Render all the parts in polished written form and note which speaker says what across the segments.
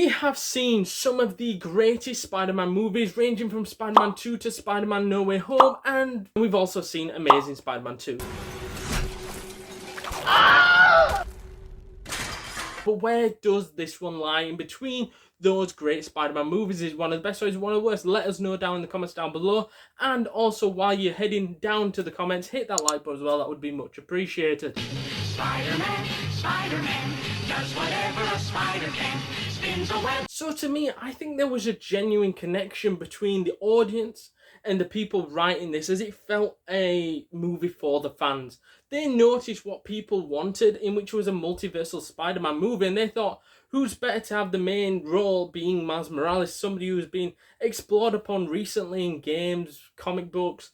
Speaker 1: We have seen some of the greatest Spider-Man movies, ranging from Spider-Man 2 to Spider-Man No Way Home, and we've also seen Amazing Spider-Man 2. But where does this one lie in between those great Spider-Man movies? Is one of the best or is one of the worst? Let us know down in the comments down below. And also, while you're heading down to the comments, hit that like button as well. That would be much appreciated.
Speaker 2: Spider-Man, Spider-Man, does whatever a spider can, spins a web.
Speaker 1: So to me, I think there was a genuine connection between the audience and the people writing this, as it felt a movie for the fans. They noticed what people wanted, in which was a multiversal Spider-Man movie, and they thought, who's better to have the main role being Miles Morales, somebody who's been explored upon recently in games, comic books,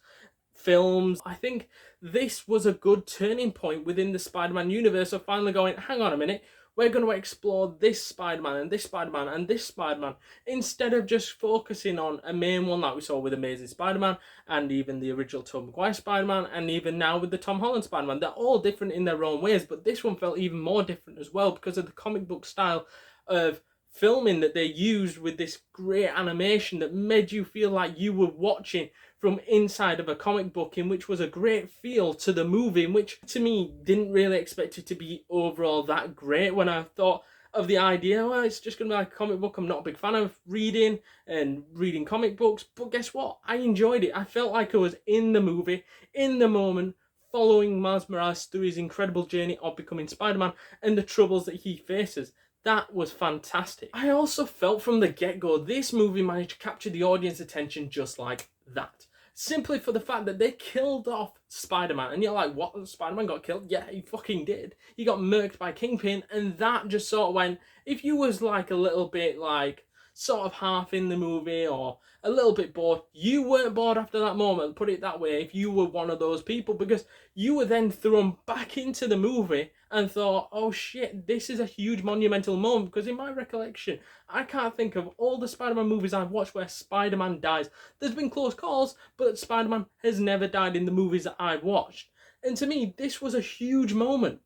Speaker 1: films. I think this was a good turning point within the Spider-Man universe of finally going, hang on a minute, we're going to explore this Spider-Man and this Spider-Man and this Spider-Man, instead of just focusing on a main one like we saw with Amazing Spider-Man and even the original Tobey Maguire Spider-Man and even now with the Tom Holland Spider-Man. They're all different in their own ways, but this one felt even more different as well because of the comic book style of filming that they used with this great animation that made you feel like you were watching from inside of a comic book, in which was a great feel to the movie, in which to me didn't really expect it to be overall that great. When I thought of the idea, well, it's just going to be like a comic book. I'm not a big fan of reading comic books, but guess what? I enjoyed it. I felt like I was in the movie, in the moment, following Miles Morales through his incredible journey of becoming Spider-Man and the troubles that he faces. That was fantastic. I also felt from the get-go, this movie managed to capture the audience attention just like that. Simply for the fact that they killed off Spider-Man. And you're like, what? Spider-Man got killed? Yeah, he fucking did. He got murked by Kingpin, and that just sort of went, if you was like a little bit like sort of half in the movie or a little bit bored, you weren't bored after that moment, put it that way, if you were one of those people, because you were then thrown back into the movie and thought, oh shit, this is a huge monumental moment. Because in my recollection, I can't think of all the Spider-Man movies I've watched where Spider-Man dies. There's been close calls, but Spider-Man has never died in the movies that I've watched. And to me, this was a huge moment.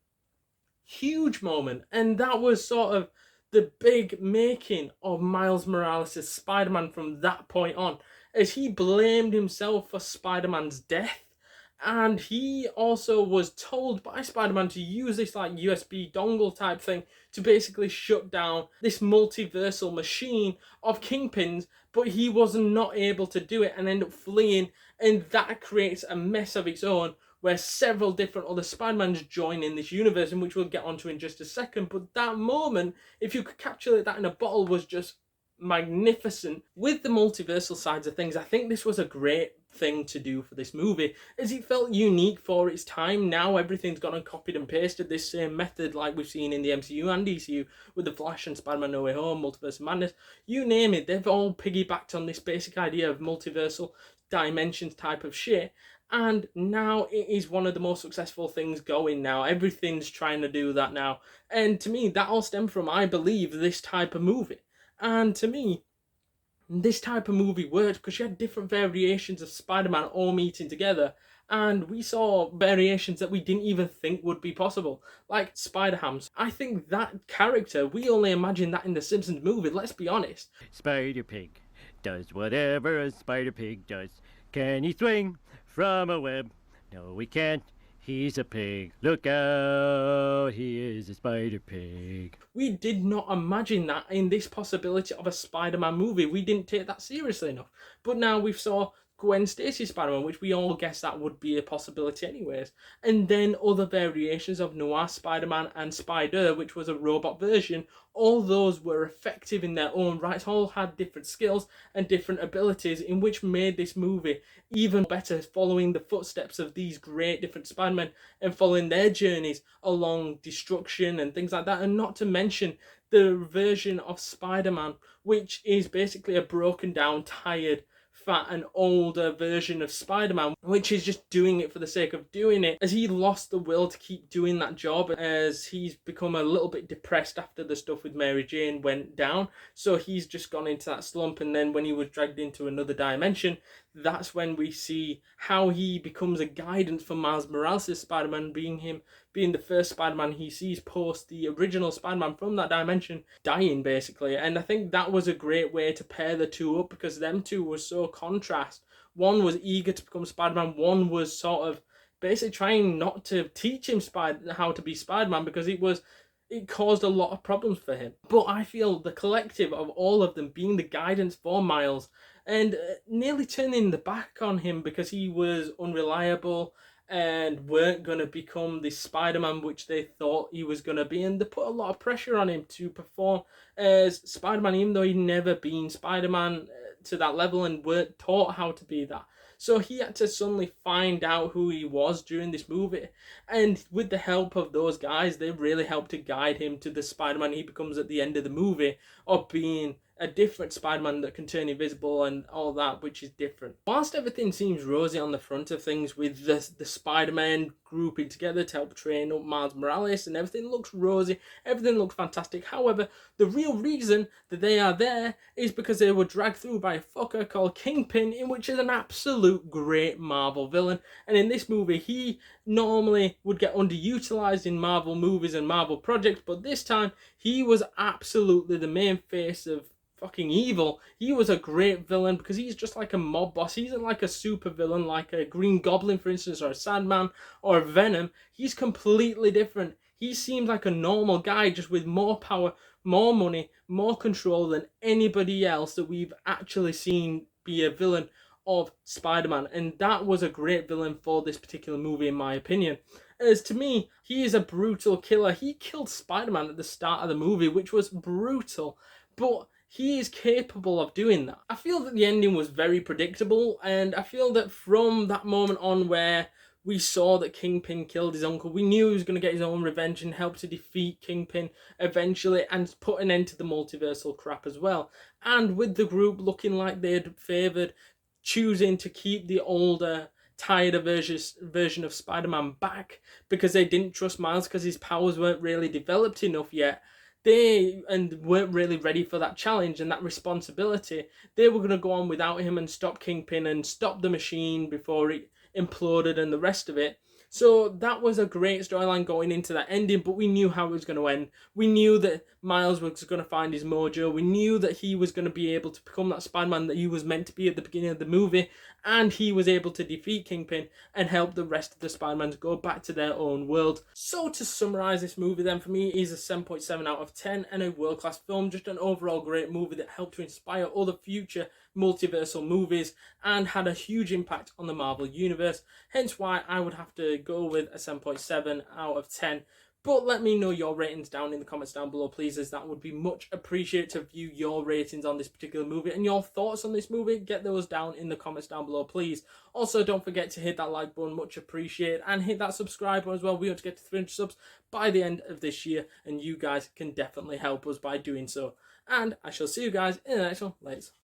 Speaker 1: Huge moment. And that was sort of the big making of Miles Morales' Spider-Man from that point on, as he blamed himself for Spider-Man's death. And he also was told by Spider-Man to use this like USB dongle type thing to basically shut down this multiversal machine of Kingpins, but he was not able to do it and end up fleeing, and that creates a mess of its own where several different other Spider-Mans join in this universe, in which we'll get onto in just a second. But that moment, if you could capture that in a bottle, was just magnificent. With the multiversal sides of things, I think this was a great thing to do for this movie, as it felt unique for its time. Now everything's gone and copied and pasted this same method like we've seen in the MCU and DCU with The Flash and Spider-Man No Way Home, Multiverse of Madness, you name it, they've all piggybacked on this basic idea of multiversal dimensions type of shit. And now it is one of the most successful things going now. Everything's trying to do that now. And to me, that all stemmed from, I believe, this type of movie. And to me, this type of movie worked because you had different variations of Spider-Man all meeting together. And we saw variations that we didn't even think would be possible, like Spider-Hams. I think that character, we only imagined that in the Simpsons movie, let's be honest.
Speaker 3: Spider-Pig does whatever a Spider-Pig does. Can he swing from a web? No, he can't. He's a pig. Look out, he is a Spider-Pig.
Speaker 1: We did not imagine that in this possibility of a Spider-Man movie. We didn't take that seriously enough. But now we've saw Gwen Stacy's Spider-Man, which we all guessed that would be a possibility anyways. And then other variations of Noir Spider-Man and Spider, which was a robot version. All those were effective in their own rights, all had different skills and different abilities, in which made this movie even better, following the footsteps of these great different Spider-Men and following their journeys along destruction and things like that. And not to mention the version of Spider-Man, which is basically a broken down, tired, fat and older version of Spider-Man, which is just doing it for the sake of doing it, as he lost the will to keep doing that job, as he's become a little bit depressed after the stuff with Mary Jane went down. So he's just gone into that slump, and then when he was dragged into another dimension, that's when we see how he becomes a guidance for Miles Morales' Spider-Man, being the first Spider-Man he sees post the original Spider-Man from that dimension dying, basically. And I think that was a great way to pair the two up, because them two were so contrast. One was eager to become Spider-Man, one was sort of basically trying not to teach him how to be Spider-Man, because it caused a lot of problems for him. But I feel the collective of all of them being the guidance for Miles, and nearly turning the back on him because he was unreliable and weren't going to become the Spider-Man which they thought he was going to be. And they put a lot of pressure on him to perform as Spider-Man, even though he'd never been Spider-Man to that level and weren't taught how to be that. So he had to suddenly find out who he was during this movie. And with the help of those guys, they really helped to guide him to the Spider-Man he becomes at the end of the movie, of being a different Spider-Man that can turn invisible and all that, which is different. Whilst everything seems rosy on the front of things with the Spider-Man grouping together to help train up Miles Morales, and everything looks rosy, everything looks fantastic. However, the real reason that they are there is because they were dragged through by a fucker called Kingpin, in which is an absolute great Marvel villain. And in this movie, he normally would get underutilized in Marvel movies and Marvel projects, but this time he was absolutely the main face of fucking evil. He was a great villain because he's just like a mob boss. He's not like a super villain like a Green Goblin, for instance, or a Sandman or a Venom. He's completely different. He seems like a normal guy, just with more power, more money, more control than anybody else that we've actually seen be a villain of Spider-Man. And that was a great villain for this particular movie, in my opinion. As to me, he is a brutal killer. He killed Spider-Man at the start of the movie, which was brutal. But he is capable of doing that. I feel that the ending was very predictable, and I feel that from that moment on where we saw that Kingpin killed his uncle, we knew he was going to get his own revenge and help to defeat Kingpin eventually and put an end to the multiversal crap as well. And with the group looking like they'd favoured choosing to keep the older, tired version of Spider-Man back because they didn't trust Miles because his powers weren't really developed enough yet, they weren't really ready for that challenge and that responsibility. They were going to go on without him and stop Kingpin and stop the machine before it imploded and the rest of it. So that was a great storyline going into that ending, but we knew how it was going to end. We knew that Miles was going to find his mojo. We knew that he was going to be able to become that Spider-Man that he was meant to be at the beginning of the movie, and he was able to defeat Kingpin and help the rest of the Spider-Mans go back to their own world. So to summarise this movie then, for me, is a 7.7 out of 10 and a world-class film. Just an overall great movie that helped to inspire other future multiversal movies and had a huge impact on the Marvel Universe. Hence why I would have to go with a 7.7 out of 10. But let me know your ratings down in the comments down below, please, as that would be much appreciated to view your ratings on this particular movie and your thoughts on this movie. Get those down in the comments down below, please. Also, don't forget to hit that like button, much appreciated, and hit that subscribe button as well. We want to get to 300 subs by the end of this year, and you guys can definitely help us by doing so. And I shall see you guys in the next one. Later.